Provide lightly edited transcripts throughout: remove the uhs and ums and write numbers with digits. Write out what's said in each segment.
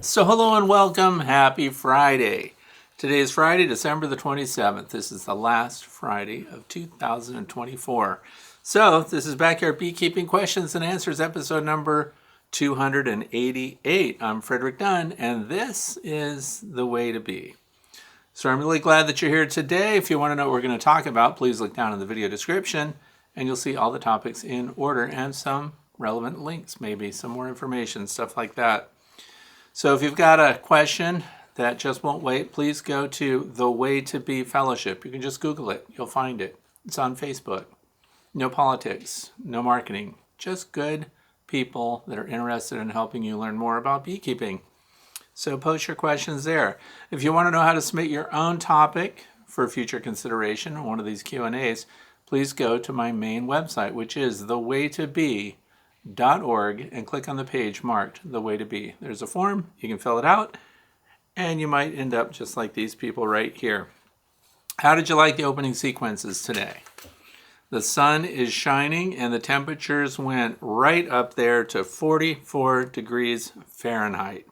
So hello and welcome. Happy Friday. Today is Friday, December the 27th. This is the last Friday of 2024. So this is Backyard Beekeeping Questions and Answers, episode number 288. I'm Frederick Dunn, and this is The Way to Be. So I'm really glad that you're here today. If you want to know what we're going to talk about, please look down in the video description, and you'll see all the topics in order and some relevant links, maybe some more information, stuff like that. So if you've got a question that just won't wait, please go to The Way to Be Fellowship. You can just Google it. You'll find it. It's on Facebook. No politics, no marketing, just good people that are interested in helping you learn more about beekeeping. So post your questions there. If you want to know how to submit your own topic for future consideration in one of these Q&As, please go to my main website, which is thewaytobe.org, and click on the page marked The Way to Be. There's a form, you can fill it out, and you might end up just like these people right here. How did you like the opening sequences today? The sun is shining and the temperatures went right up there to 44 degrees Fahrenheit.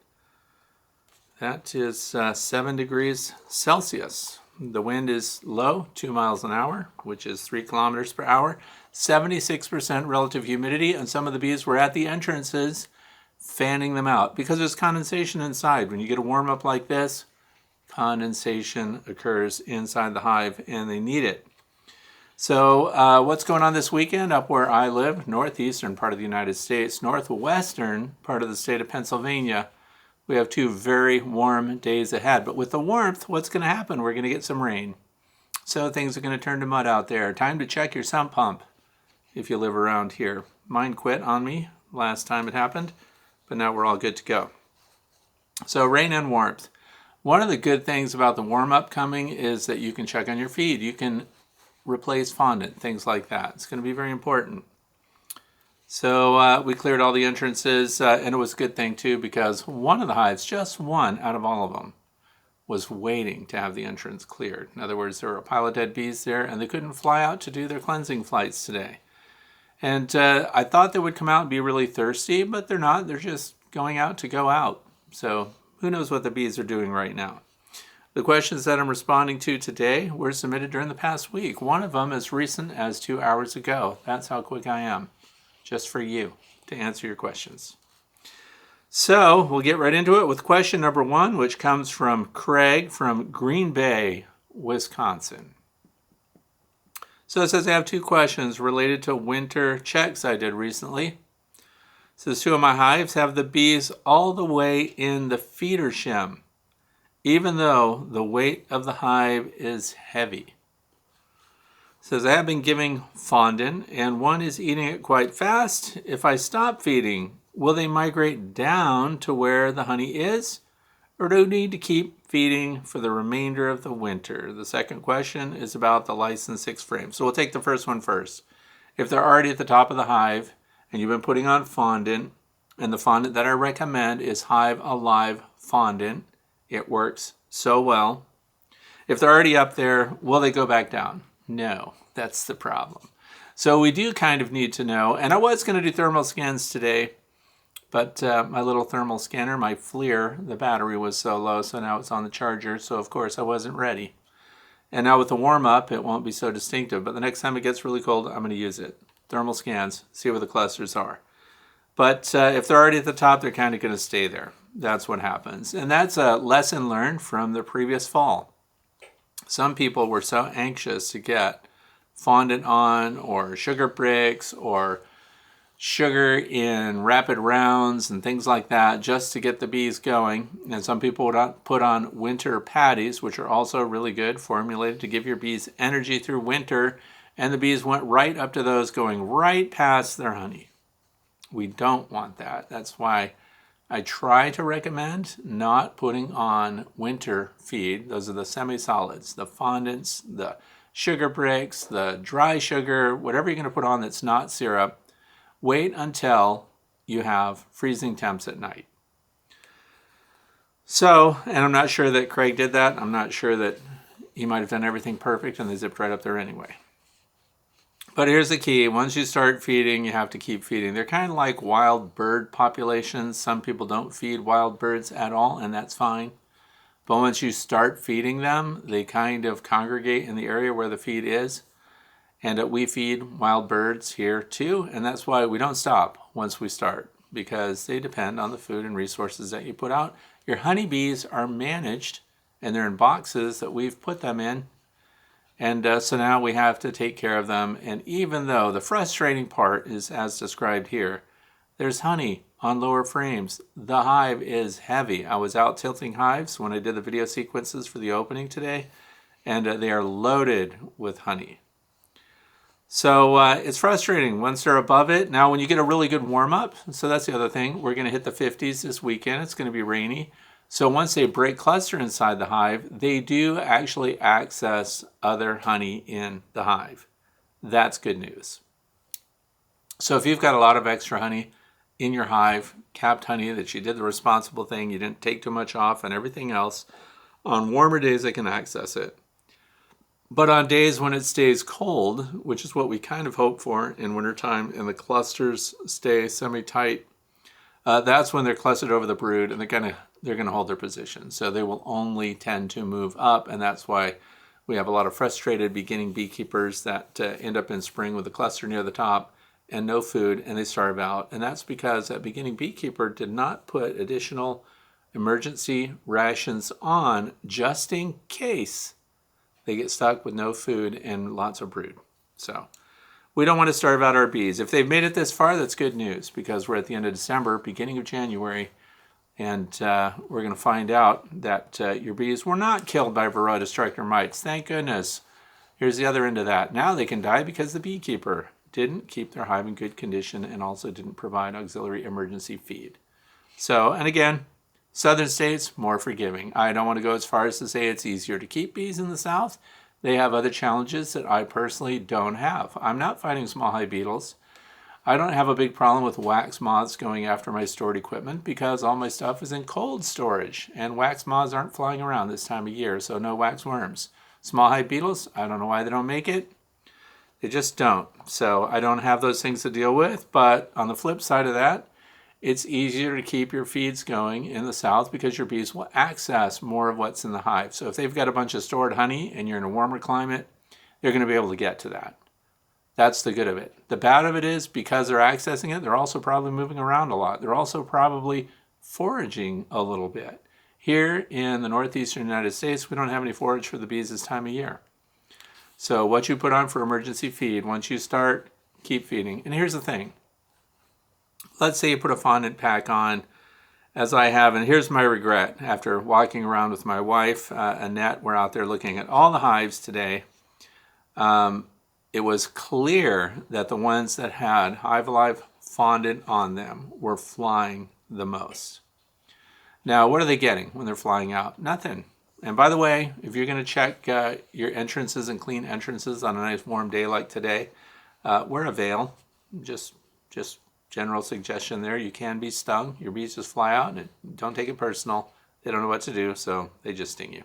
That is 7 degrees Celsius. The wind is low, 2 miles an hour, which is 3 kilometers per hour. 76% relative humidity, and some of the bees were at the entrances fanning them out because there's condensation inside. When you get a warm up like this, condensation occurs inside the hive and they need it. So what's going on this weekend up where I live, northeastern part of the United States, northwestern part of the state of Pennsylvania? We have 2 very warm days ahead. But with the warmth, what's going to happen? We're going to get some rain. So things are going to turn to mud out there. Time to check your sump pump if you live around here. Mine quit on me last time it happened, but now we're all good to go. So rain and warmth. One of the good things about the warm-up coming is that you can check on your feed. You can replace fondant, things like that. It's going to be very important. So we cleared all the entrances, and it was a good thing too because one of the hives, just one out of all of them, was waiting to have the entrance cleared. In other words, there were a pile of dead bees there and they couldn't fly out to do their cleansing flights today. And I thought they would come out and be really thirsty, but they're not. They're just going out to go out. So who knows what the bees are doing right now. The questions that I'm responding to today were submitted during the past week. One of them as recent as 2 hours ago. That's how quick I am, just for you to answer your questions. So we'll get right into it with question number 1, which comes from Craig from Green Bay, Wisconsin. So it says I have 2 questions related to winter checks I did recently. It says 2 of my hives have the bees all the way in the feeder shim, even though the weight of the hive is heavy. It says I have been giving fondant and one is eating it quite fast. If I stop feeding, will they migrate down to where the honey is, or do we need to keep feeding for the remainder of the winter? The second question is about the license 6 frame. So we'll take the first one first. If they're already at the top of the hive and you've been putting on fondant, and the fondant that I recommend is Hive Alive fondant, it works so well. If they're already up there, will they go back down? No, that's the problem. So we do kind of need to know, and I was going to do thermal scans today, but my little thermal scanner, my FLIR, the battery was so low, so now it's on the charger, so of course I wasn't ready. And now with the warm up, it won't be so distinctive, but the next time it gets really cold, I'm going to use it. Thermal scans, see where the clusters are. But if they're already at the top, they're kind of going to stay there. That's what happens. And that's a lesson learned from the previous fall. Some people were so anxious to get fondant on, or sugar bricks, or sugar in rapid rounds and things like that, just to get the bees going. And some people would put on winter patties, which are also really good, formulated to give your bees energy through winter. And the bees went right up to those, going right past their honey. We don't want that. That's why I try to recommend not putting on winter feed. Those are the semi-solids, the fondants, the sugar bricks, the dry sugar, whatever you're going to put on that's not syrup. Wait until you have freezing temps at night. So, and I'm not sure that Craig did that. I'm not sure that he might have done everything perfect and they zipped right up there anyway. But here's the key. Once you start feeding, you have to keep feeding. They're kind of like wild bird populations. Some people don't feed wild birds at all, and that's fine. But once you start feeding them, they kind of congregate in the area where the feed is. And we feed wild birds here too, and that's why we don't stop once we start, because they depend on the food and resources that you put out. Your honeybees are managed, and they're in boxes that we've put them in. And so now we have to take care of them. And even though the frustrating part is as described here, there's honey on lower frames. The hive is heavy. I was out tilting hives when I did the video sequences for the opening today, and they are loaded with honey. So it's frustrating once they're above it. Now when you get a really good warm up, so that's the other thing, we're going to hit the 50s this weekend. It's going to be rainy. So once they break cluster inside the hive, they do actually access other honey in the hive. That's good news. So if you've got a lot of extra honey in your hive, capped honey that you did the responsible thing, you didn't take too much off and everything else, on warmer days they can access it. But on days when it stays cold, which is what we kind of hope for in wintertime, and the clusters stay semi-tight, that's when they're clustered over the brood, and they're gonna hold their position. So they will only tend to move up, and that's why we have a lot of frustrated beginning beekeepers that end up in spring with a cluster near the top and no food, and they starve out. And that's because that beginning beekeeper did not put additional emergency rations on just in case they get stuck with no food and lots of brood. So we don't want to starve out our bees. If they've made it this far, that's good news, because we're at the end of December, beginning of January, and we're going to find out that your bees were not killed by Varroa destructor mites. Thank goodness. Here's the other end of that. Now they can die because the beekeeper didn't keep their hive in good condition and also didn't provide auxiliary emergency feed. So, and again, southern states, more forgiving. I don't want to go as far as to say it's easier to keep bees in the south. They have other challenges that I personally don't have. I'm not fighting small hive beetles. I don't have a big problem with wax moths going after my stored equipment because all my stuff is in cold storage, and wax moths aren't flying around this time of year, so no wax worms. Small hive beetles, I don't know why they don't make it. They just don't. So I don't have those things to deal with, but on the flip side of that, it's easier to keep your feeds going in the south because your bees will access more of what's in the hive. So if they've got a bunch of stored honey and you're in a warmer climate, they're going to be able to get to that. That's the good of it. The bad of it is because they're accessing it, they're also probably moving around a lot. They're also probably foraging a little bit. Here in the northeastern United States, we don't have any forage for the bees this time of year. So what you put on for emergency feed, once you start, keep feeding. And here's the thing. Let's say you put a fondant pack on, as I have, and here's my regret. After walking around with my wife, Annette, we're out there looking at all the hives today. It was clear that the ones that had Hive Alive fondant on them were flying the most. Now, what are they getting when they're flying out? Nothing. And by the way, if you're going to check your entrances and clean entrances on a nice warm day like today, wear a veil. Just general suggestion there. You can be stung. Your bees just fly out, and don't take it personal. They don't know what to do, so they just sting you.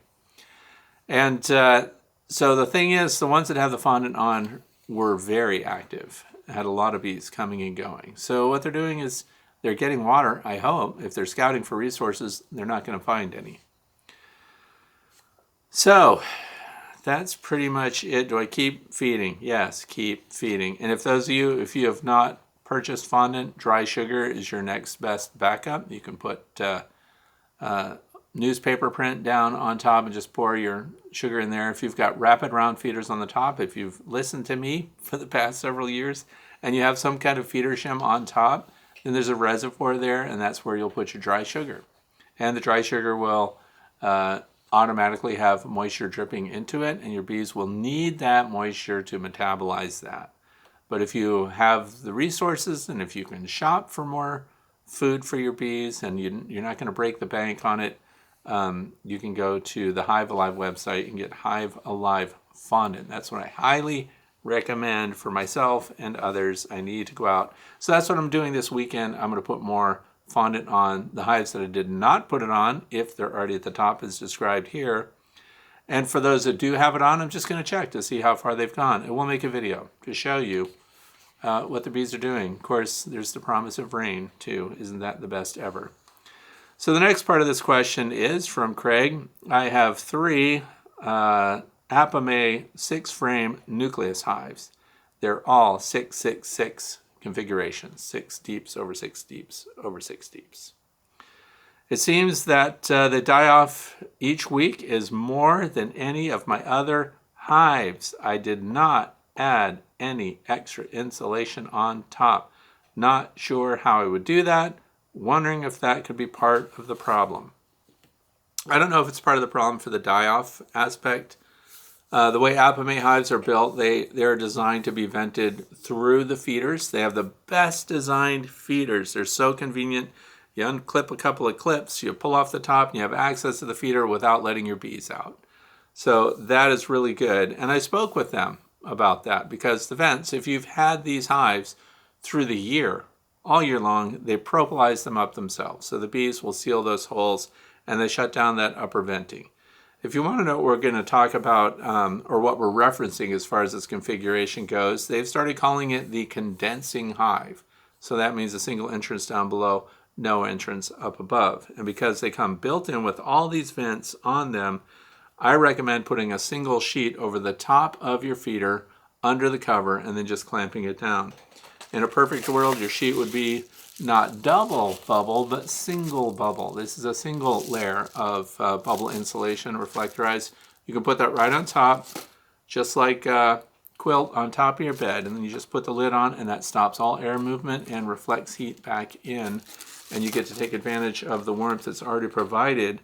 And so the thing is, the ones that have the fondant on were very active. Had a lot of bees coming and going. So what they're doing is they're getting water, I hope. If they're scouting for resources, they're not going to find any. So that's pretty much it. Do I keep feeding? Yes, keep feeding. And if you have not purchased fondant, dry sugar is your next best backup. You can put newspaper print down on top and just pour your sugar in there. If you've got rapid round feeders on the top, if you've listened to me for the past several years and you have some kind of feeder shim on top, then there's a reservoir there, and that's where you'll put your dry sugar. And the dry sugar will automatically have moisture dripping into it, and your bees will need that moisture to metabolize that. But if you have the resources and if you can shop for more food for your bees and you're not going to break the bank on it, you can go to the Hive Alive website and get Hive Alive fondant. That's what I highly recommend for myself and others. I need to go out. So that's what I'm doing this weekend. I'm going to put more fondant on the hives that I did not put it on, if they're already at the top as described here. And for those that do have it on, I'm just going to check to see how far they've gone. And we'll make a video to show you what the bees are doing. Of course, there's the promise of rain too. Isn't that the best ever? So the next part of this question is from Craig. I have 3 Apimaye 6-frame nucleus hives. They're all 666 configurations, 6 deeps over 6 deeps over 6 deeps. It seems that the die-off each week is more than any of my other hives. I did not add any extra insulation on top. Not sure how I would do that. Wondering if that could be part of the problem. I don't know if it's part of the problem for the die-off aspect. The way Apimaye hives are built, they're designed to be vented through the feeders. They have the best designed feeders. They're so convenient. You unclip a couple of clips, you pull off the top, and you have access to the feeder without letting your bees out. So that is really good. And I spoke with them about that because the vents, if you've had these hives through the year, all year long, they propolize them up themselves. So the bees will seal those holes and they shut down that upper venting. If you want to know what we're going to talk about or what we're referencing as far as this configuration goes, they've started calling it the condensing hive. So that means a single entrance down below, no entrance up above. And because they come built in with all these vents on them, I recommend putting a single sheet over the top of your feeder under the cover and then just clamping it down. In a perfect world, your sheet would be not double bubble, but single bubble. This is a single layer of bubble insulation, reflectorized. You can put that right on top, just like a quilt on top of your bed, and then you just put the lid on, and that stops all air movement and reflects heat back in, and you get to take advantage of the warmth that's already provided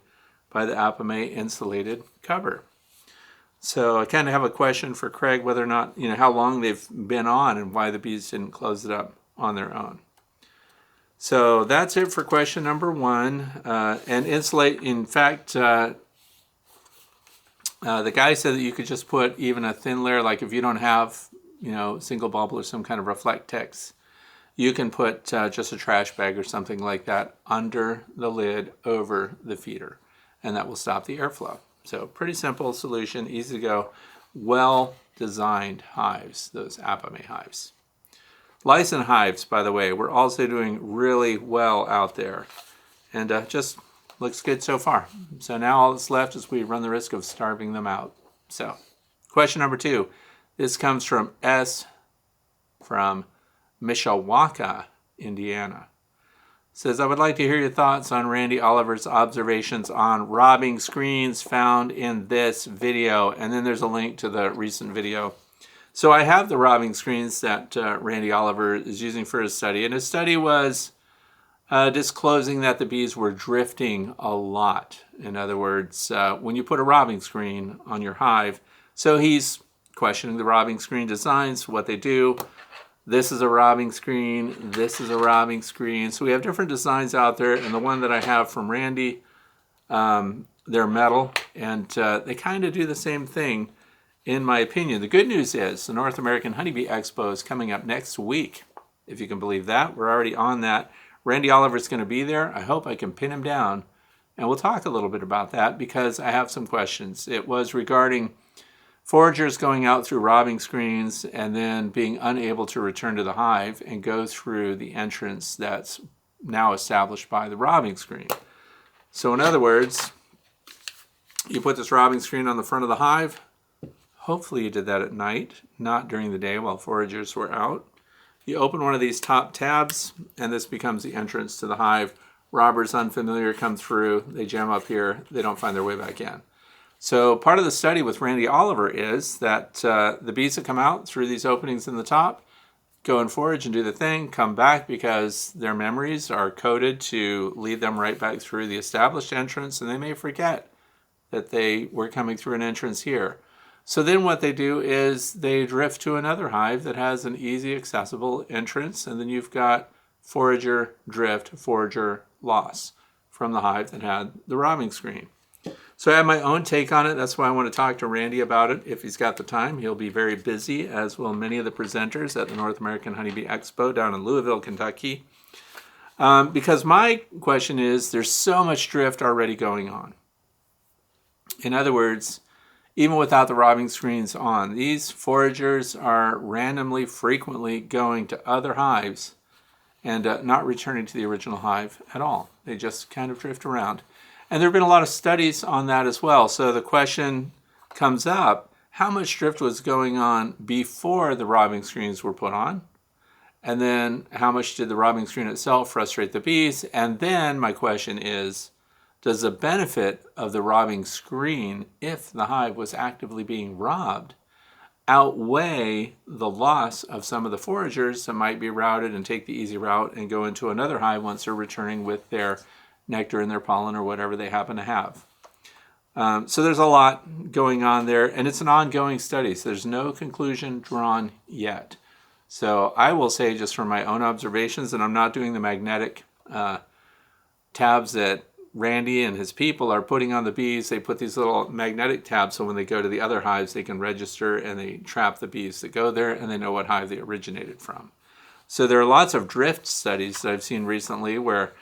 by the Apimaye insulated cover. So I kind of have a question for Craig, whether or not, how long they've been on and why the bees didn't close it up on their own. So that's it for question number 1. And insulate, in fact, the guy said that you could just put even a thin layer, like if you don't have, single bubble or some kind of Reflectex, you can put just a trash bag or something like that under the lid over the feeder, and that will stop the airflow. So pretty simple solution, easy to go, well-designed hives, those Apimaye hives. Licensed hives, by the way, we're also doing really well out there, and just looks good so far. So now all that's left is we run the risk of starving them out. So question number 2, this comes from S from Mishawaka, Indiana. Says, I would like to hear your thoughts on Randy Oliver's observations on robbing screens found in this video. And then there's a link to the recent video. So I have the robbing screens that Randy Oliver is using for his study. And his study was disclosing that the bees were drifting a lot. In other words, when you put a robbing screen on your hive, so he's questioning the robbing screen designs, what they do. This is a robbing screen. This is a robbing screen. So we have different designs out there. And the one that I have from Randy, they're metal. And they kind of do the same thing, in my opinion. The good news is the North American Honeybee Expo is coming up next week. If you can believe that. We're already on that. Randy Oliver's going to be there. I hope I can pin him down. And we'll talk a little bit about that because I have some questions. It was regarding foragers going out through robbing screens and then being unable to return to the hive and go through the entrance that's now established by the robbing screen. So in other words, you put this robbing screen on the front of the hive. Hopefully you did that at night, not during the day while foragers were out. You open one of these top tabs and this becomes the entrance to the hive. Robbers unfamiliar come through, they jam up here, they don't find their way back in. So part of the study with Randy Oliver is that the bees that come out through these openings in the top, go and forage and do the thing, come back because their memories are coded to lead them right back through the established entrance, and they may forget that they were coming through an entrance here. So then what they do is they drift to another hive that has an easy accessible entrance, and then you've got forager drift, forager loss from the hive that had the robbing screen. So I have my own take on it. That's why I want to talk to Randy about it if he's got the time. He'll be very busy, as will many of the presenters at the North American Honeybee Expo down in Louisville, Kentucky. Because my question is, there's so much drift already going on. In other words, even without the robbing screens on, these foragers are randomly, frequently going to other hives and not returning to the original hive at all. They just kind of drift around. And there have been a lot of studies on that as well. So the question comes up, how much drift was going on before the robbing screens were put on? And then how much did the robbing screen itself frustrate the bees? And then my question is, does the benefit of the robbing screen, if the hive was actively being robbed, outweigh the loss of some of the foragers that might be routed and take the easy route and go into another hive once they're returning with their nectar and their pollen or whatever they happen to have? So there's a lot going on there, and it's an ongoing study, so there's no conclusion drawn yet. So I will say, just from my own observations, and I'm not doing the magnetic tabs that Randy and his people are putting on the bees. They put these little magnetic tabs so when they go to the other hives, they can register and they trap the bees that go there and they know what hive they originated from. So there are lots of drift studies that I've seen recently where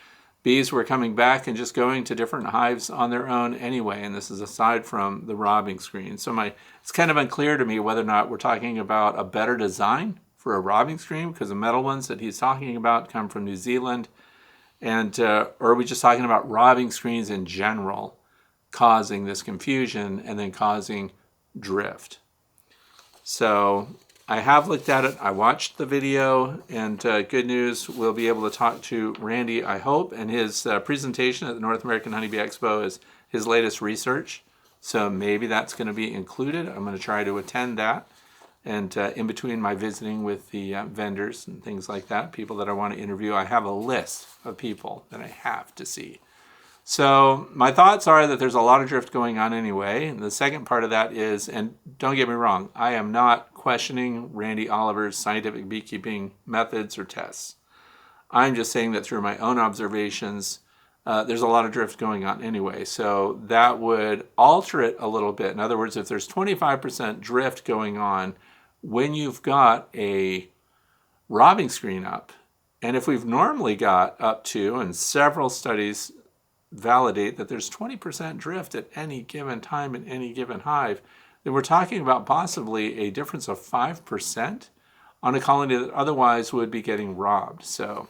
bees were coming back and just going to different hives on their own anyway, and this is aside from the robbing screen. So it's kind of unclear to me whether or not we're talking about a better design for a robbing screen, because the metal ones that he's talking about come from New Zealand. And or are we just talking about robbing screens in general causing this confusion and then causing drift? So I have looked at it. I watched the video, and good news, we'll be able to talk to Randy, I hope, and his presentation at the North American Honeybee Expo is his latest research. So maybe that's going to be included. I'm going to try to attend that. And in between my visiting with the vendors and things like that, people that I want to interview, I have a list of people that I have to see. So my thoughts are that there's a lot of drift going on anyway. And the second part of that is, and don't get me wrong, I am not questioning Randy Oliver's scientific beekeeping methods or tests. I'm just saying that through my own observations, there's a lot of drift going on anyway. So that would alter it a little bit. In other words, if there's 25% drift going on when you've got a robbing screen up, and if we've normally got up to, and several studies validate that there's 20% drift at any given time in any given hive, then we're talking about possibly a difference of 5% on a colony that otherwise would be getting robbed. So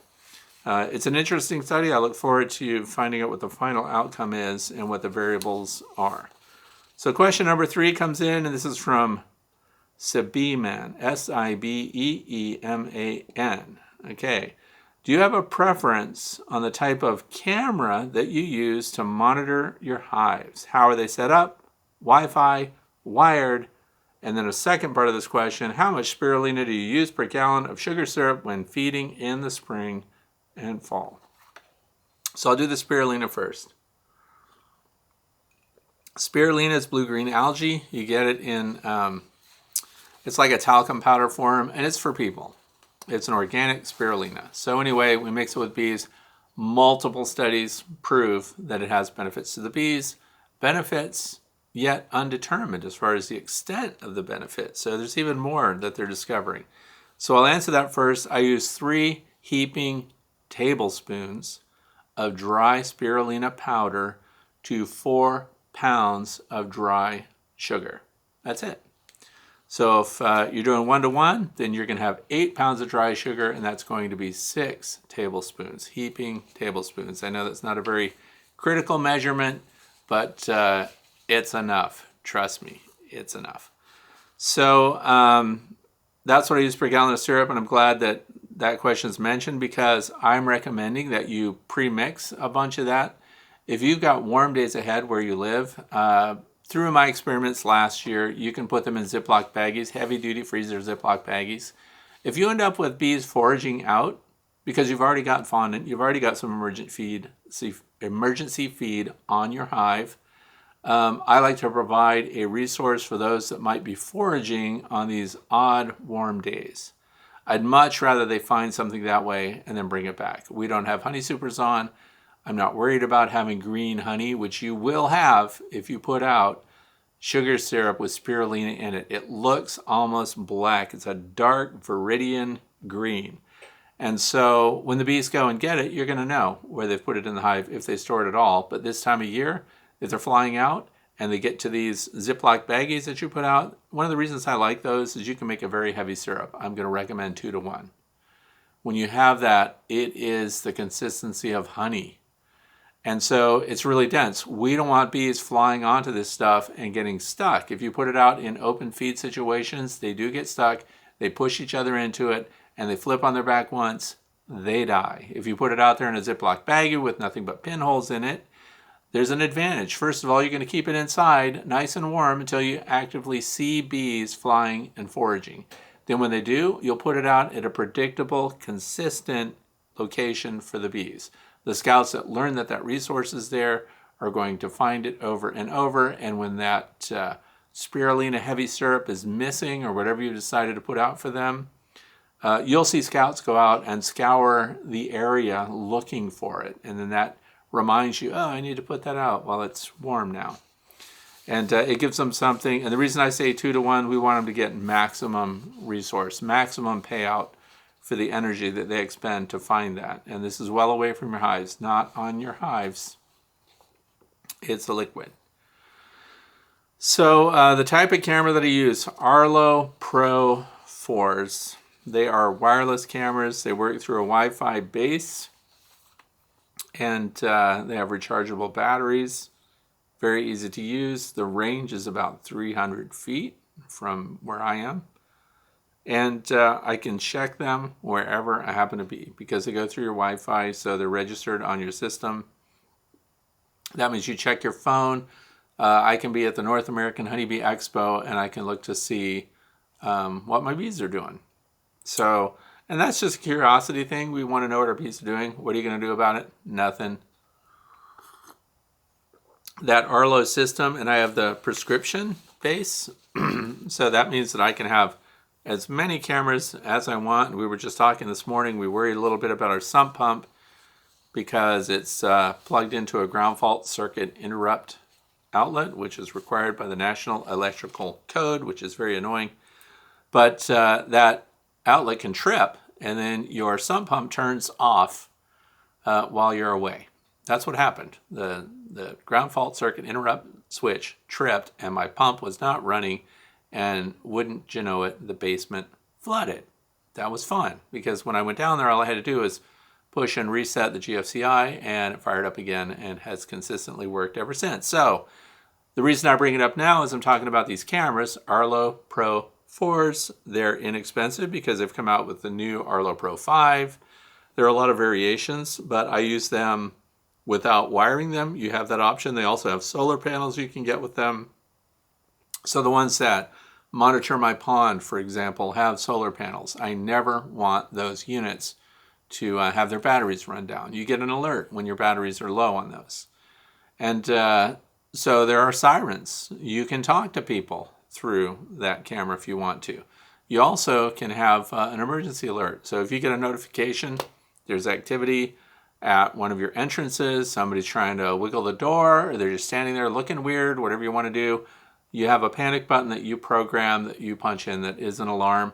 it's an interesting study. I look forward to finding out what the final outcome is and what the variables are. So question number 3 comes in, and this is from Sibeeman, S-I-B-E-E-M-A-N. Okay. Do you have a preference on the type of camera that you use to monitor your hives? How are they set up? Wi-Fi, wired? And then a second part of this question, how much spirulina do you use per gallon of sugar syrup when feeding in the spring and fall? So I'll do the spirulina first. Spirulina is blue-green algae. You get it in, it's like a talcum powder form, and it's for people. It's an organic spirulina. So anyway, we mix it with bees. Multiple studies prove that it has benefits to the bees. Benefits yet undetermined as far as the extent of the benefit. So there's even more that they're discovering. So I'll answer that first. I use 3 heaping tablespoons of dry spirulina powder to 4 pounds of dry sugar. That's it. So if you're doing 1-to-1, then you're going to have 8 pounds of dry sugar, and that's going to be 6 tablespoons, heaping tablespoons. I know that's not a very critical measurement, but it's enough. Trust me, it's enough. So that's what I use per gallon of syrup, and I'm glad that that question is mentioned because I'm recommending that you pre-mix a bunch of that. If you've got warm days ahead where you live, through my experiments last year, you can put them in Ziploc baggies, heavy-duty freezer Ziploc baggies. If you end up with bees foraging out, because you've already got fondant, you've already got some emergency feed on your hive, I like to provide a resource for those that might be foraging on these odd warm days. I'd much rather they find something that way and then bring it back. We don't have honey supers on. I'm not worried about having green honey, which you will have if you put out sugar syrup with spirulina in it. It looks almost black. It's a dark viridian green. And so when the bees go and get it, you're going to know where they've put it in the hive if they store it at all. But this time of year, if they're flying out and they get to these Ziploc baggies that you put out, one of the reasons I like those is you can make a very heavy syrup. I'm going to recommend 2-to-1. When you have that, it is the consistency of honey. And so it's really dense. We don't want bees flying onto this stuff and getting stuck. If you put it out in open feed situations, they do get stuck. They push each other into it, and they flip on their back once, they die. If you put it out there in a Ziploc baggie with nothing but pinholes in it, there's an advantage. First of all, you're going to keep it inside nice and warm until you actively see bees flying and foraging. Then when they do, you'll put it out at a predictable, consistent location for the bees. The scouts that learn that that resource is there are going to find it over and over, and when that spirulina heavy syrup is missing or whatever you decided to put out for them, you'll see scouts go out and scour the area looking for it, and then that reminds you, oh, I need to put that out while it's warm now. And it gives them something, and the reason I say 2-to-1, we want them to get maximum resource, maximum payout for the energy that they expend to find that. And this is well away from your hives, not on your hives. It's a liquid. So the type of camera that I use, Arlo Pro 4s. They are wireless cameras. They work through a Wi-Fi base, and they have rechargeable batteries. Very easy to use. The range is about 300 feet from where I am. And I can check them wherever I happen to be because they go through your Wi-Fi, so they're registered on your system. That means you check your phone. I can be at the North American Honeybee Expo, and I can look to see what my bees are doing. So, and that's just a curiosity thing. We want to know what our bees are doing. What are you going to do about it? Nothing. That Arlo system, and I have the prescription base, so that means that I can have as many cameras as I want. We were just talking this morning, we worried a little bit about our sump pump because it's plugged into a ground fault circuit interrupt outlet, which is required by the National Electrical Code, which is very annoying. But that outlet can trip, and then your sump pump turns off while you're away. That's what happened. The ground fault circuit interrupt switch tripped, and my pump was not running. And wouldn't you know it, the basement flooded. That was fun because when I went down there, all I had to do was push and reset the GFCI, and it fired up again and has consistently worked ever since. So the reason I bring it up now is I'm talking about these cameras, Arlo Pro 4s. They're inexpensive because they've come out with the new Arlo Pro 5. There are a lot of variations, but I use them without wiring them. You have that option. They also have solar panels you can get with them. So the ones that monitor my pond, for example, have solar panels. I never want those units to have their batteries run down. You get an alert when your batteries are low on those. And so there are sirens. You can talk to people through that camera if you want to. You also can have an emergency alert. So if you get a notification, there's activity at one of your entrances, somebody's trying to wiggle the door, or they're just standing there looking weird, whatever you want to do, you have a panic button that you program, that you punch in, that is an alarm.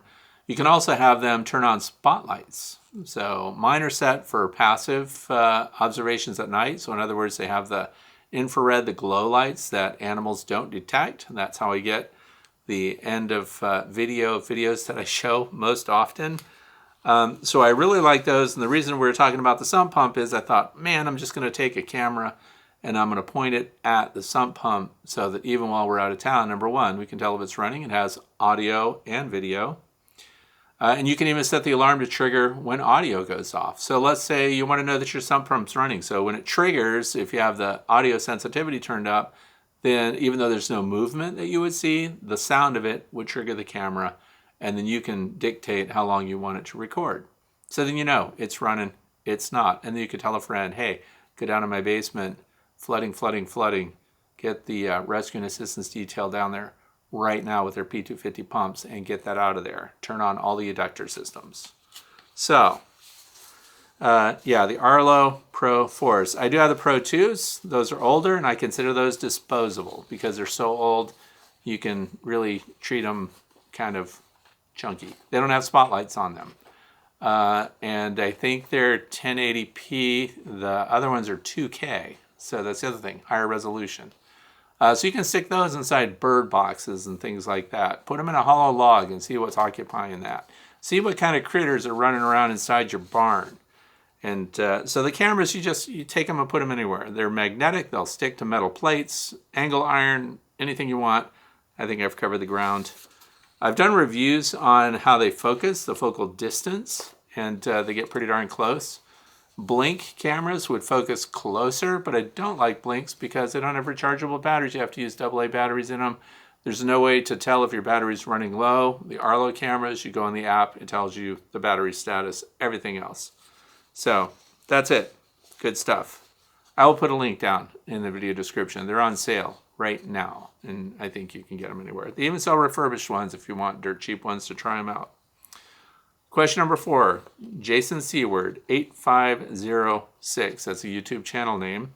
You can also have them turn on spotlights. So mine are set for passive observations at night. So in other words, they have the infrared, the glow lights that animals don't detect. And that's how I get the end of videos that I show most often. So I really like those. And the reason we were talking about the sump pump is I thought, man, I'm just going to take a camera and I'm going to point it at the sump pump so that even while we're out of town, number one, we can tell if it's running. It has audio and video. And you can even set the alarm to trigger when audio goes off. So let's say you want to know that your sump pump's running. So when it triggers, if you have the audio sensitivity turned up, then even though there's no movement that you would see, the sound of it would trigger the camera, and then you can dictate how long you want it to record. So then you know it's running, it's not. And then you could tell a friend, hey, go down to my basement, flooding, flooding, flooding. Get the rescue and assistance detail down there right now with their P250 pumps and get that out of there. Turn on all the ejector systems. So, yeah, the Arlo Pro 4s. I do have the Pro 2s. Those are older, and I consider those disposable because they're so old, you can really treat them kind of chunky. They don't have spotlights on them. And I think they're 1080p. The other ones are 2K. So that's the other thing, higher resolution. So you can stick those inside bird boxes and things like that. Put them in a hollow log and see what's occupying that. See what kind of critters are running around inside your barn. And so the cameras, you take them and put them anywhere. They're magnetic. They'll stick to metal plates, angle iron, anything you want. I think I've covered the ground. I've done reviews on how they focus, the focal distance, and they get pretty darn close. Blink cameras would focus closer, but I don't like blinks because they don't have rechargeable batteries. You have to use AA batteries in them. There's no way to tell if your battery's running low. The Arlo cameras, you go in the app, it tells you the battery status, everything else. So that's it. Good stuff. I will put a link down in the video description. They're on sale right now, and I think you can get them anywhere. They even sell refurbished ones if you want dirt cheap ones to try them out. Question number 4, Jason Seward, 8506. That's a YouTube channel name.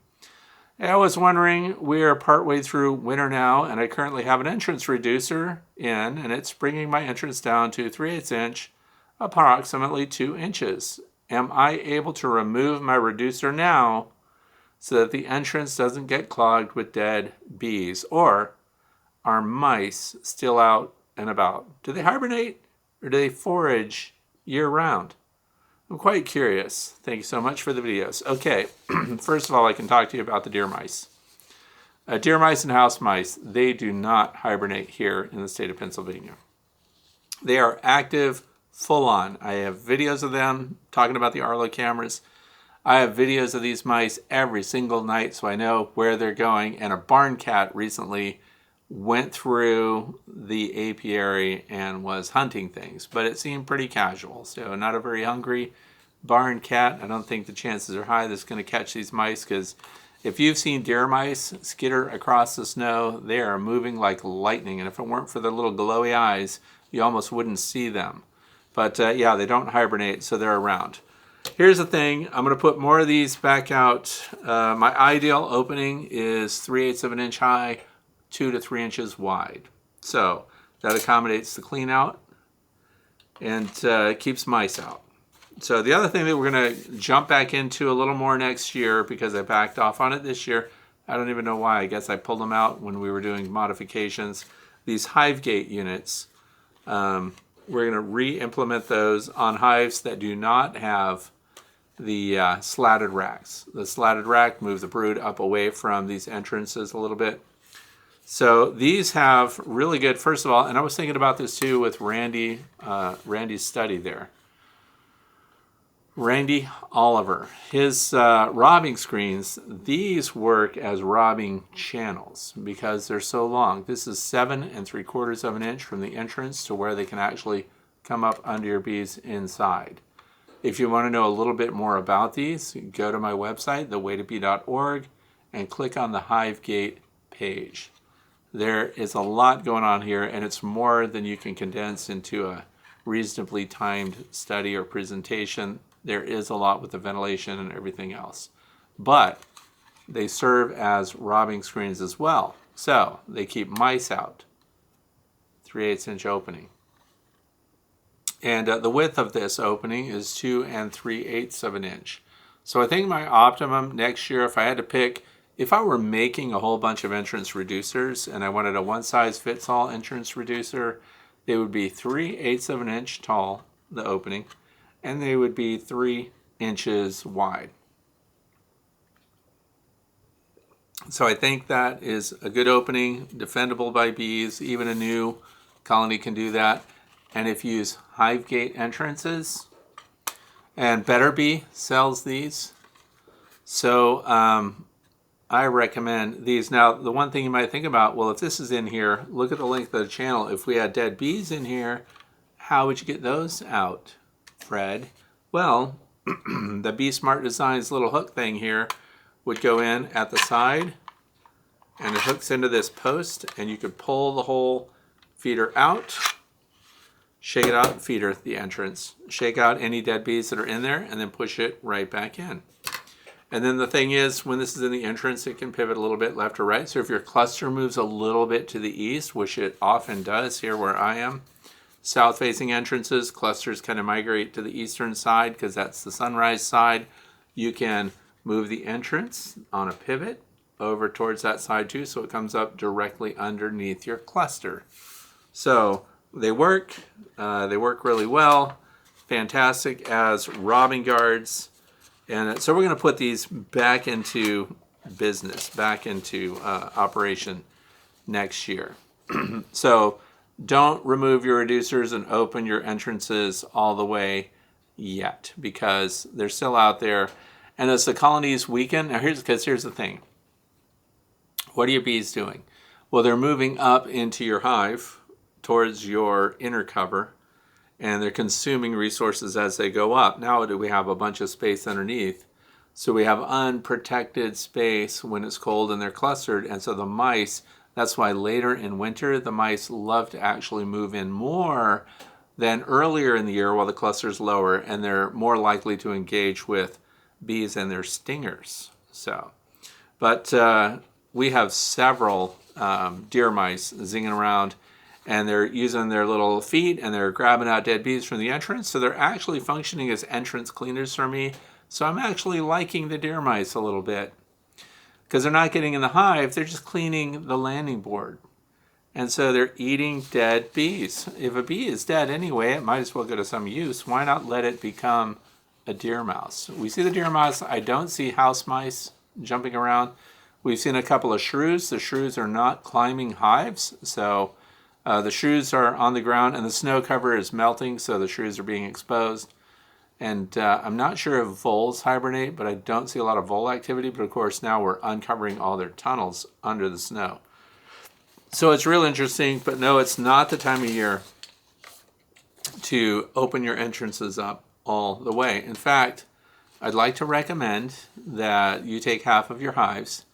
I was wondering, we are partway through winter now, and I currently have an entrance reducer in, and it's bringing my entrance down to 3/8 inch, approximately 2 inches. Am I able to remove my reducer now so that the entrance doesn't get clogged with dead bees? Or are mice still out and about? Do they hibernate or do they forage year-round? I'm quite curious. Thank you so much for the videos. Okay, first of all, I can talk to you about the deer mice. Deer mice and house mice, they do not hibernate here in the state of Pennsylvania. They are active, full-on. I have videos of them talking about the Arlo cameras. I have videos of these mice every single night, so I know where they're going. And a barn cat recently went through the apiary and was hunting things, but it seemed pretty casual. So not a very hungry barn cat. I don't think the chances are high that's going to catch these mice, because if you've seen deer mice skitter across the snow, they are moving like lightning. And if it weren't for their little glowy eyes, you almost wouldn't see them. But yeah, they don't hibernate, so they're around. Here's the thing. I'm going to put more of these back out. My ideal opening is 3/8 of an inch high, 2 to 3 inches wide. So that accommodates the clean out and keeps mice out. So the other thing that we're going to jump back into a little more next year, because I backed off on it this year, I don't even know why. I guess I pulled them out when we were doing modifications. These Hive gate units, we're going to re-implement those on hives that do not have the slatted racks. The slatted rack moves the brood up away from these entrances a little bit. So these have really good, first of all, and I was thinking about this too with Randy's study there. Randy Oliver, his robbing screens, these work as robbing channels because they're so long. This is 7 3/4 of an inch from the entrance to where they can actually come up under your bees inside. If you want to know a little bit more about these, go to my website, thewaytobee.org, and click on the Hive Gate page. There is a lot going on here, and it's more than you can condense into a reasonably timed study or presentation. There is a lot with the ventilation and everything else. But they serve as robbing screens as well. So they keep mice out. 3/8 inch opening. And the width of this opening is 2 3/8 of an inch. So I think my optimum next year, if I had to pick, if I were making a whole bunch of entrance reducers and I wanted a one-size-fits-all entrance reducer, they would be 3/8 of an inch tall, the opening, and they would be 3 inches wide. So I think that is a good opening, defendable by bees. Even a new colony can do that. And if you use hive gate entrances, and Better Bee sells these, so I recommend these. Now, the one thing you might think about, well, if this is in here, look at the length of the channel. If we had dead bees in here, how would you get those out, Fred? Well, the Bee Smart Designs little hook thing here would go in at the side, and it hooks into this post, and you could pull the whole feeder out, shake it out, feeder the entrance, shake out any dead bees that are in there, and then push it right back in. And then the thing is, when this is in the entrance, it can pivot a little bit left or right. So if your cluster moves a little bit to the east, which it often does here where I am, south-facing entrances, clusters kind of migrate to the eastern side because that's the sunrise side. You can move the entrance on a pivot over towards that side too, so it comes up directly underneath your cluster. So they work really well, fantastic as robbing guards. And so we're going to put these back into business, back into operation next year. So don't remove your reducers and open your entrances all the way yet, because they're still out there. And as the colonies weaken, now here's the thing. What are your bees doing? Well, they're moving up into your hive towards your inner cover, and they're consuming resources as they go up. Now do we have a bunch of space underneath? So we have unprotected space when it's cold and they're clustered. And so the mice, that's why later in winter, the mice love to actually move in more than earlier in the year while the cluster's lower, and they're more likely to engage with bees and their stingers. So, but we have several deer mice zinging around, and they're using their little feet and they're grabbing out dead bees from the entrance. So they're actually functioning as entrance cleaners for me. So I'm actually liking the deer mice a little bit because they're not getting in the hive. They're just cleaning the landing board. And so they're eating dead bees. If a bee is dead anyway, it might as well go to some use. Why not let it become a deer mouse? We see the deer mouse. I don't see house mice jumping around. We've seen a couple of shrews. The shrews are not climbing hives. So the shrews are on the ground, and the snow cover is melting, so the shrews are being exposed. And I'm not sure if voles hibernate, but I don't see a lot of vole activity. But of course, now we're uncovering all their tunnels under the snow. So it's real interesting, but no, it's not the time of year to open your entrances up all the way. In fact, I'd like to recommend that you take half of your hives,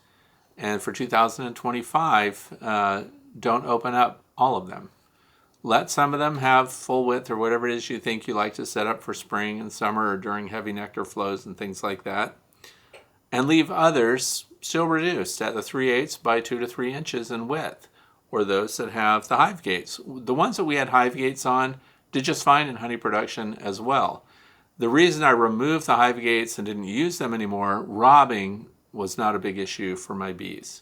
and for 2025, don't open up all of them. Let some of them have full width or whatever it is you think you like to set up for spring and summer or during heavy nectar flows and things like that. And leave others still reduced at the 3/8 by 2 to 3 inches in width, or those that have the hive gates. The ones that we had hive gates on did just fine in honey production as well. The reason I removed the hive gates and didn't use them anymore, robbing was not a big issue for my bees.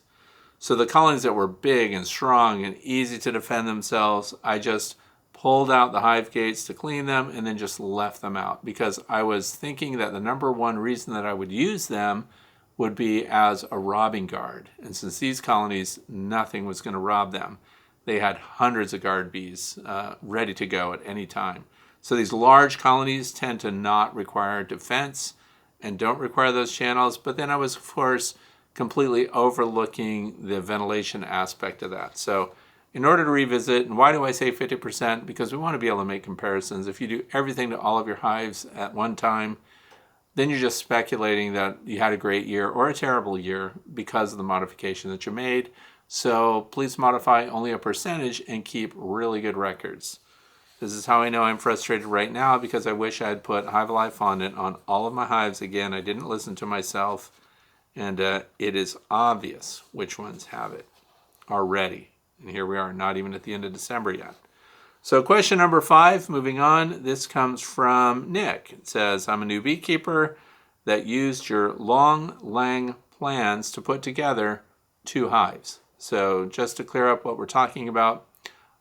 So the colonies that were big and strong and easy to defend themselves, I just pulled out the hive gates to clean them and then just left them out, because I was thinking that the number one reason that I would use them would be as a robbing guard. And since these colonies, nothing was going to rob them, they had hundreds of guard bees ready to go at any time. So these large colonies tend to not require defense and don't require those channels. But then I was, of course, completely overlooking the ventilation aspect of that. So in order to revisit, and why do I say 50%? Because we want to be able to make comparisons. If you do everything to all of your hives at one time, then you're just speculating that you had a great year or a terrible year because of the modification that you made. So please modify only a percentage and keep really good records. This is how I know I'm frustrated right now, because I wish I had put Hive Alive fondant on all of my hives again. I didn't listen to myself, and it is obvious which ones have it already. And here we are, not even at the end of December yet. So question number 5, moving on. This comes from Nick. It says, I'm a new beekeeper that used your Long Lang plans to put together 2 hives. So just to clear up what we're talking about,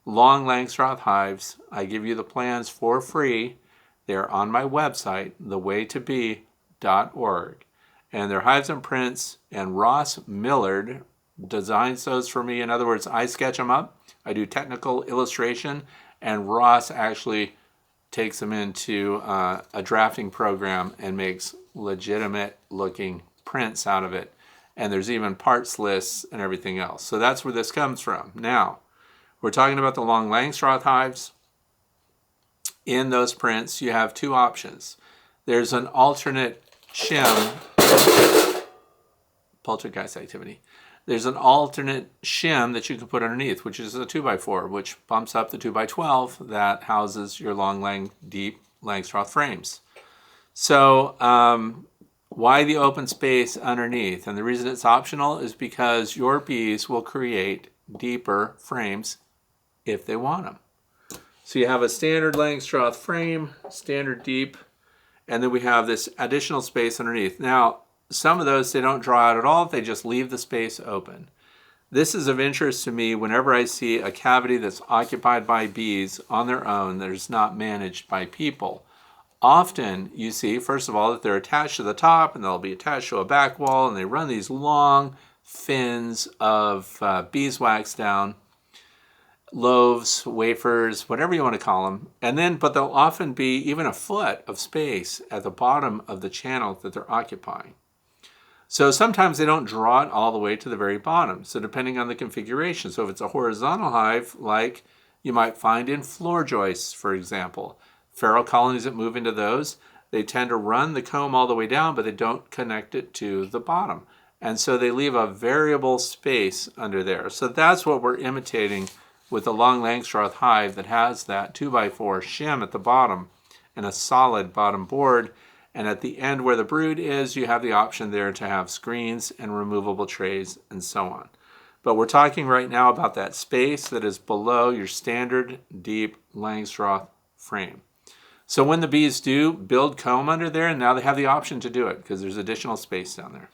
Long Langstroth hives, I give you the plans for free. They're on my website, thewaytobee.org. And they're hives and prints, and Ross Millard designs those for me. In other words, I sketch them up, I do technical illustration, and Ross actually takes them into a drafting program and makes legitimate looking prints out of it. And there's even parts lists and everything else. So that's where this comes from. Now, we're talking about the Long Langstroth hives. In those prints, you have 2 options. There's an alternate shim, poltergeist activity. There's an alternate shim that you can put underneath, which is a 2x4, which bumps up the 2x12 that houses your Long Deep Langstroth frames. So why the open space underneath? And the reason it's optional is because your bees will create deeper frames if they want them. So you have a standard Langstroth frame, standard deep, and then we have this additional space underneath. Now, some of those, they don't draw out at all, they just leave the space open. This is of interest to me whenever I see a cavity that's occupied by bees on their own that is not managed by people. Often you see, first of all, that they're attached to the top and they'll be attached to a back wall, and they run these long fins of beeswax down, loaves, wafers, whatever you want to call them. And then, but there'll often be even a foot of space at the bottom of the channel that they're occupying. So sometimes they don't draw it all the way to the very bottom. So depending on the configuration. So if it's a horizontal hive, like you might find in floor joists, for example, feral colonies that move into those, they tend to run the comb all the way down, but they don't connect it to the bottom. And so they leave a variable space under there. So that's what we're imitating with the Long Langstroth hive that has that 2x4 shim at the bottom and a solid bottom board. And at the end where the brood is, you have the option there to have screens and removable trays and so on. But we're talking right now about that space that is below your standard deep Langstroth frame. So when the bees do build comb under there, and now they have the option to do it because there's additional space down there.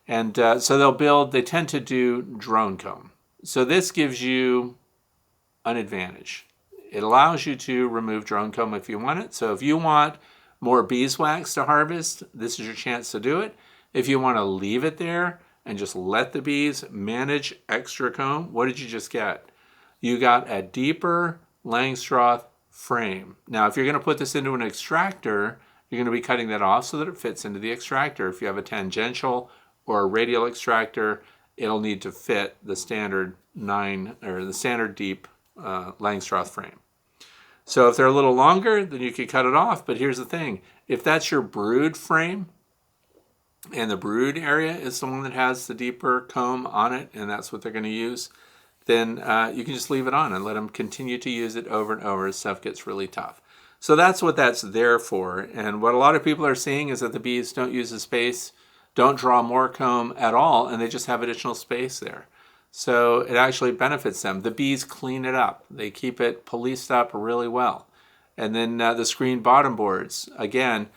And so they tend to do drone comb. So this gives you an advantage. It allows you to remove drone comb if you want it. So if you want more beeswax to harvest, this is your chance to do it. If you want to leave it there and just let the bees manage extra comb, what did you just get? You got a deeper Langstroth frame. Now, if you're going to put this into an extractor, you're going to be cutting that off so that it fits into the extractor. If you have a tangential or a radial extractor, it'll need to fit the standard deep Langstroth frame. So if they're a little longer, then you could cut it off. But here's the thing. If that's your brood frame and the brood area is the one that has the deeper comb on it, and that's what they're going to use, then you can just leave it on and let them continue to use it over and over as stuff gets really tough. So that's what that's there for. And what a lot of people are seeing is that the bees don't use the space, don't draw more comb at all, and they just have additional space there. So it actually benefits them. The bees clean it up. They keep it policed up really well. And then the screen bottom boards. Again,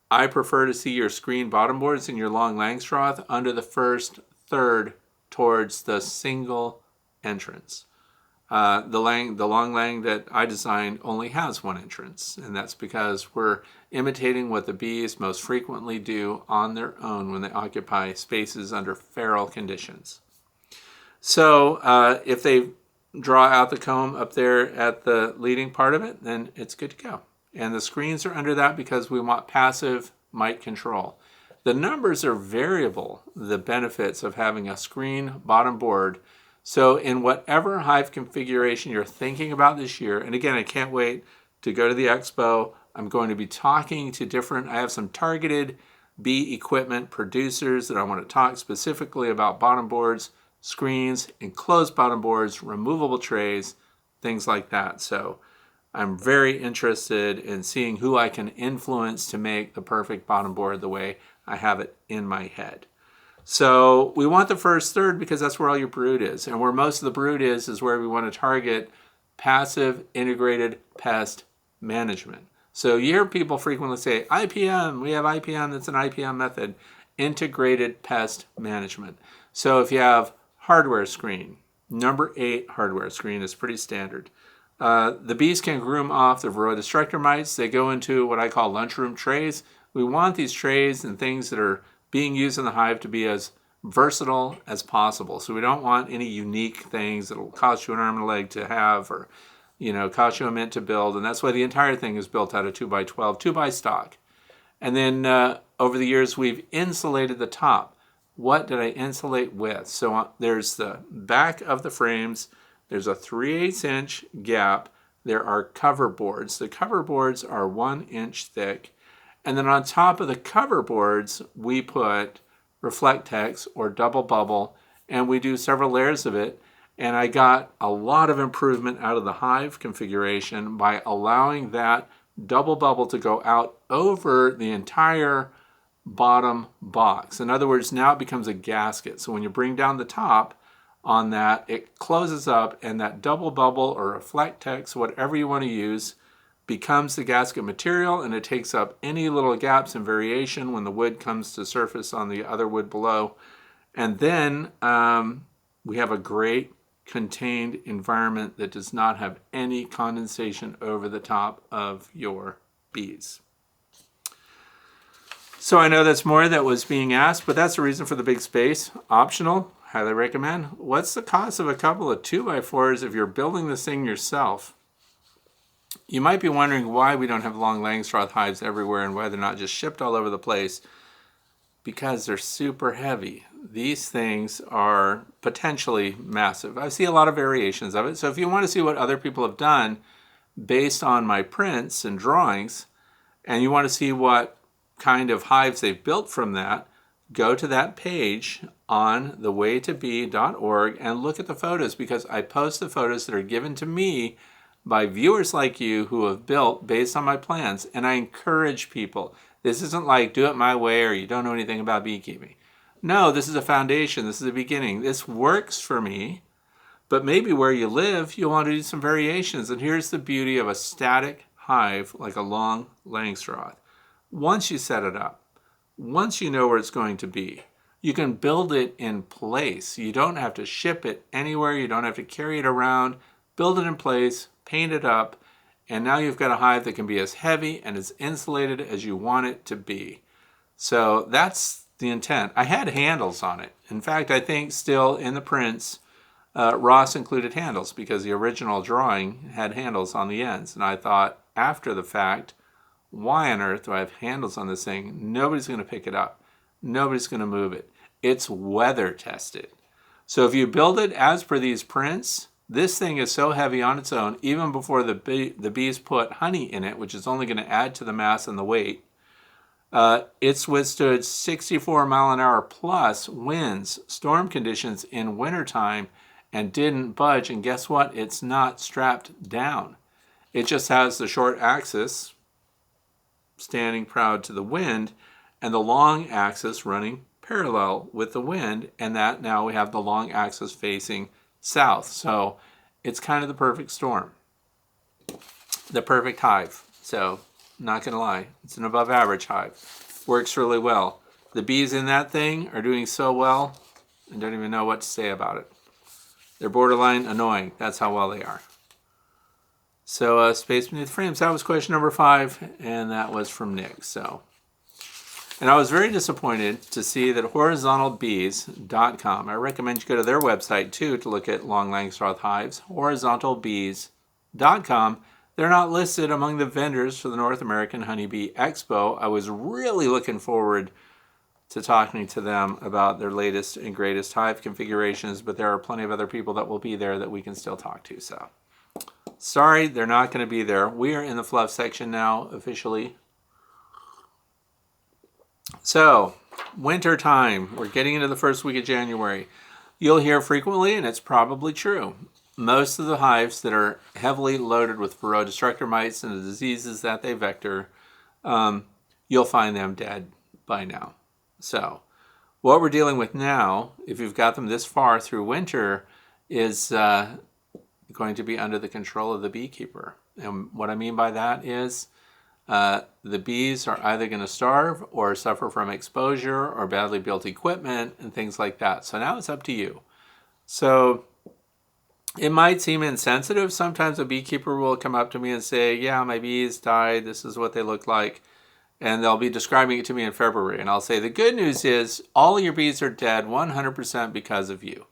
I prefer to see your screen bottom boards in your Long Langstroth under the first third towards the single entrance. The Long Lang that I designed only has one entrance, and that's because we're imitating what the bees most frequently do on their own when they occupy spaces under feral conditions. So if they draw out the comb up there at the leading part of it, then it's good to go. And the screens are under that because we want passive mite control. The numbers are variable, the benefits of having a screen bottom board. So in whatever hive configuration you're thinking about this year, and again, I can't wait to go to the expo. I'm going to be talking to I have some targeted bee equipment producers that I want to talk specifically about bottom boards screens, enclosed bottom boards, removable trays, things like that. So I'm very interested in seeing who I can influence to make the perfect bottom board the way I have it in my head. So we want the first third because that's where all your brood is. And where most of the brood is where we want to target passive integrated pest management. So you hear people frequently say, IPM, we have IPM, that's an IPM method, integrated pest management. So if you have hardware screen, number 8 hardware screen is pretty standard. The bees can groom off the varroa destructor mites. They go into what I call lunchroom trays. We want these trays and things that are being used in the hive to be as versatile as possible. So we don't want any unique things that will cost you an arm and a leg to have, or cost you a mint to build. And that's why the entire thing is built out of 2x12, 2x stock. And then over the years, we've insulated the top. What did I insulate with? So there's the back of the frames. There's a 3/8 inch gap. There are cover boards. The cover boards are 1 inch thick. And then on top of the cover boards, we put Reflectex or double bubble, and we do several layers of it. And I got a lot of improvement out of the hive configuration by allowing that double bubble to go out over the entire bottom box. In other words, now it becomes a gasket. So when you bring down the top on that, it closes up, and that double bubble or Reflectex, whatever you want to use, becomes the gasket material, and it takes up any little gaps and variation when the wood comes to surface on the other wood below. And then we have a great contained environment that does not have any condensation over the top of your bees. So I know that's more that was being asked, but that's the reason for the big space. Optional, highly recommend. What's the cost of a couple of 2x4s if you're building this thing yourself? You might be wondering why we don't have Long Langstroth hives everywhere and why they're not just shipped all over the place. Because they're super heavy. These things are potentially massive. I see a lot of variations of it. So if you want to see what other people have done based on my prints and drawings, and you want to see what kind of hives they've built from that, go to that page on thewaytobee.org and look at the photos, because I post the photos that are given to me by viewers like you who have built based on my plans. And I encourage people. This isn't like do it my way or you don't know anything about beekeeping. No, this is a foundation. This is a beginning. This works for me, but maybe where you live, you'll want to do some variations. And here's the beauty of a static hive like a Long Langstroth. Once you set it up, once you know where it's going to be, you can build it in place. You don't have to ship it anywhere. You don't have to carry it around. Build it in place, paint it up, and now you've got a hive that can be as heavy and as insulated as you want it to be. So that's the intent. I had handles on it. In fact, I think still in the prints, Ross included handles because the original drawing had handles on the ends. And I thought, after the fact, why on earth do I have handles on this thing? Nobody's going to pick it up. Nobody's going to move it. It's weather tested. So if you build it as per these prints, this thing is so heavy on its own, even before the bees put honey in it, which is only going to add to the mass and the weight. It's withstood 64 mile an hour plus winds, storm conditions in wintertime, and didn't budge. And guess what? It's not strapped down. It just has the short axis standing proud to the wind and the long axis running parallel with the wind. And that now we have the long axis facing south. So it's kind of the perfect storm, the perfect hive. So not gonna lie, it's an above average hive. Works really well. The bees in that thing are doing so well, I don't even know what to say about it. They're borderline annoying. That's how well they are. So space beneath the frames, that was question number 5, and that was from Nick. And I was very disappointed to see that horizontalbees.com, I recommend you go to their website too to look at Long Langstroth hives, horizontalbees.com. They're not listed among the vendors for the North American Honeybee Expo. I was really looking forward to talking to them about their latest and greatest hive configurations, but there are plenty of other people that will be there that we can still talk to. So sorry, they're not going to be there. We are in the fluff section now officially. So, winter time. We're getting into the first week of January. You'll hear frequently, and it's probably true, most of the hives that are heavily loaded with varroa destructor mites and the diseases that they vector, you'll find them dead by now. So what we're dealing with now, if you've got them this far through winter, is going to be under the control of the beekeeper. And what I mean by that is the bees are either going to starve or suffer from exposure or badly built equipment and things like that. So now it's up to you. So it might seem insensitive. Sometimes a beekeeper will come up to me and say, yeah, my bees died. This is what they look like. And they'll be describing it to me in February. And I'll say, the good news is all your bees are dead 100% because of you.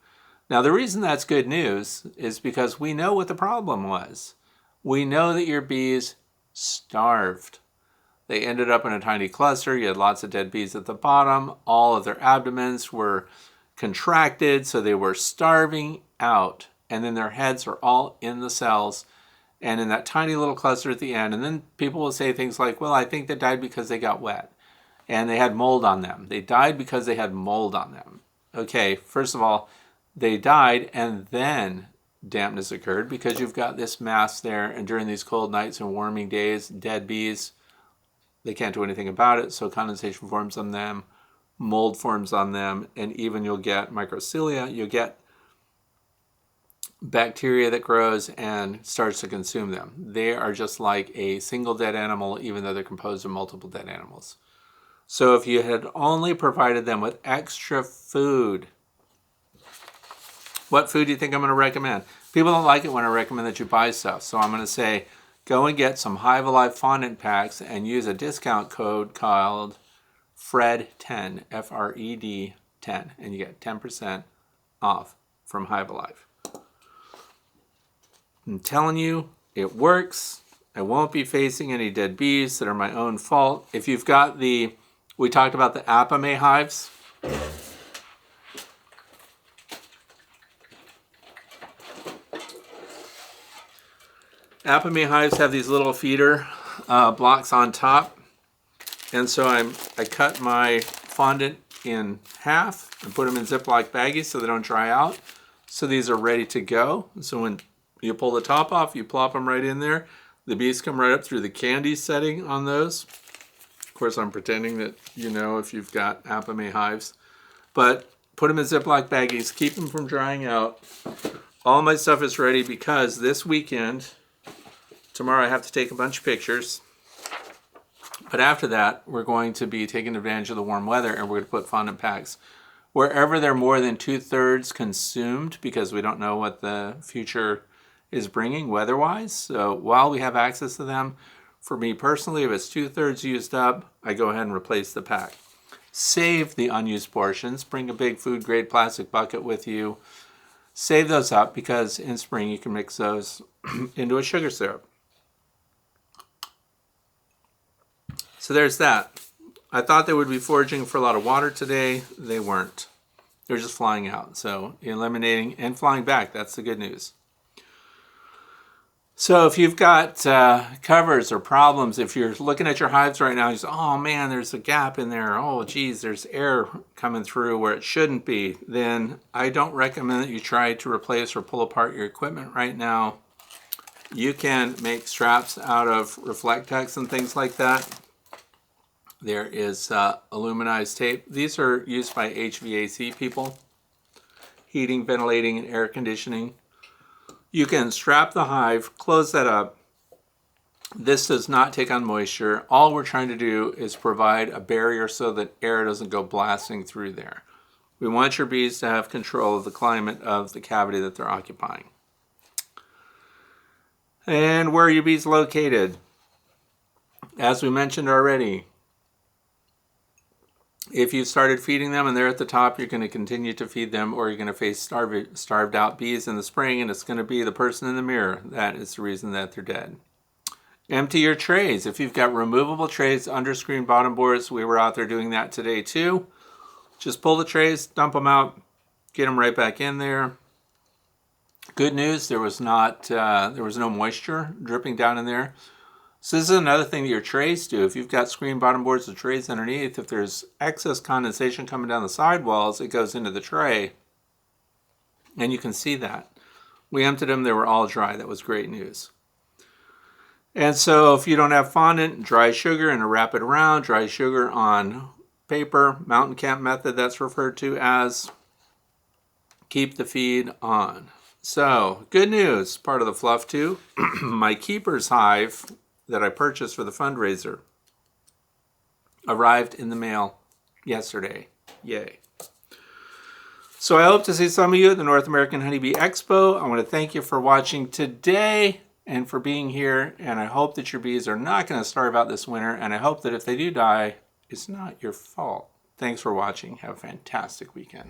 Now, the reason that's good news is because we know what the problem was. We know that your bees starved. They ended up in a tiny cluster. You had lots of dead bees at the bottom. All of their abdomens were contracted, so they were starving out. And then their heads are all in the cells and in that tiny little cluster at the end. And then people will say things like, well, I think they died because they got wet and they had mold on them. They died because they had mold on them. Okay, first of all, they died and then dampness occurred because you've got this mass there, and during these cold nights and warming days, dead bees, they can't do anything about it, so condensation forms on them, mold forms on them, and even you'll get microcilia, you'll get bacteria that grows and starts to consume them. They are just like a single dead animal, even though they're composed of multiple dead animals. So if you had only provided them with extra food, what food do you think I'm going to recommend? People don't like it when I recommend that you buy stuff. So I'm going to say, go and get some Hive Alive fondant packs and use a discount code called FRED10, F-R-E-D 10, and you get 10% off from Hive Alive. I'm telling you, it works. I won't be facing any dead bees that are my own fault. If you've got we talked about the Apimaye hives. Apimaye hives have these little feeder blocks on top, and so I cut my fondant in half and put them in Ziploc baggies so they don't dry out. So these are ready to go. So when you pull the top off, you plop them right in there. The bees come right up through the candy setting on those. Of course, I'm pretending that you know if you've got Apimaye hives, but put them in Ziploc baggies, keep them from drying out. All my stuff is ready because this weekend, tomorrow I have to take a bunch of pictures, but after that we're going to be taking advantage of the warm weather, and we're going to put fondant packs wherever they're more than 2/3 consumed, because we don't know what the future is bringing weather-wise. So while we have access to them, for me personally, if it's 2/3 used up, I go ahead and replace the pack. Save the unused portions. Bring a big food-grade plastic bucket with you. Save those up, because in spring you can mix those into a sugar syrup. So there's that. I thought they would be foraging for a lot of water today. They weren't. They're just flying out. So eliminating and flying back, that's the good news. So if you've got covers or problems, if you're looking at your hives right now, you say, oh man, there's a gap in there. Oh geez, there's air coming through where it shouldn't be. Then I don't recommend that you try to replace or pull apart your equipment right now. You can make straps out of Reflectex and things like that. There is aluminized tape. These are used by HVAC people, heating, ventilating, and air conditioning. You can strap the hive, close that up. This does not take on moisture. All we're trying to do is provide a barrier so that air doesn't go blasting through there. We want your bees to have control of the climate of the cavity that they're occupying. And where are your bees located? As we mentioned already, if you started feeding them and they're at the top, you're going to continue to feed them, or you're going to face starved out bees in the spring, and it's going to be the person in the mirror. That is the reason that they're dead. Empty your trays. If you've got removable trays under screen bottom boards, we were out there doing that today too. Just pull the trays, dump them out, get them right back in there. Good news, there was no moisture dripping down in there. So this is another thing that your trays do. If you've got screen bottom boards with trays underneath, if there's excess condensation coming down the sidewalls, it goes into the tray. And you can see that. We emptied them, they were all dry. That was great news. And so if you don't have fondant, dry sugar and a wrap it around, dry sugar on paper, mountain camp method that's referred to as, keep the feed on. So good news, part of the fluff too. My keeper's hive that I purchased for the fundraiser arrived in the mail yesterday. Yay. So I hope to see some of you at the North American Honeybee Expo. I want to thank you for watching today and for being here. And I hope that your bees are not going to starve out this winter. And I hope that if they do die, it's not your fault. Thanks for watching. Have a fantastic weekend.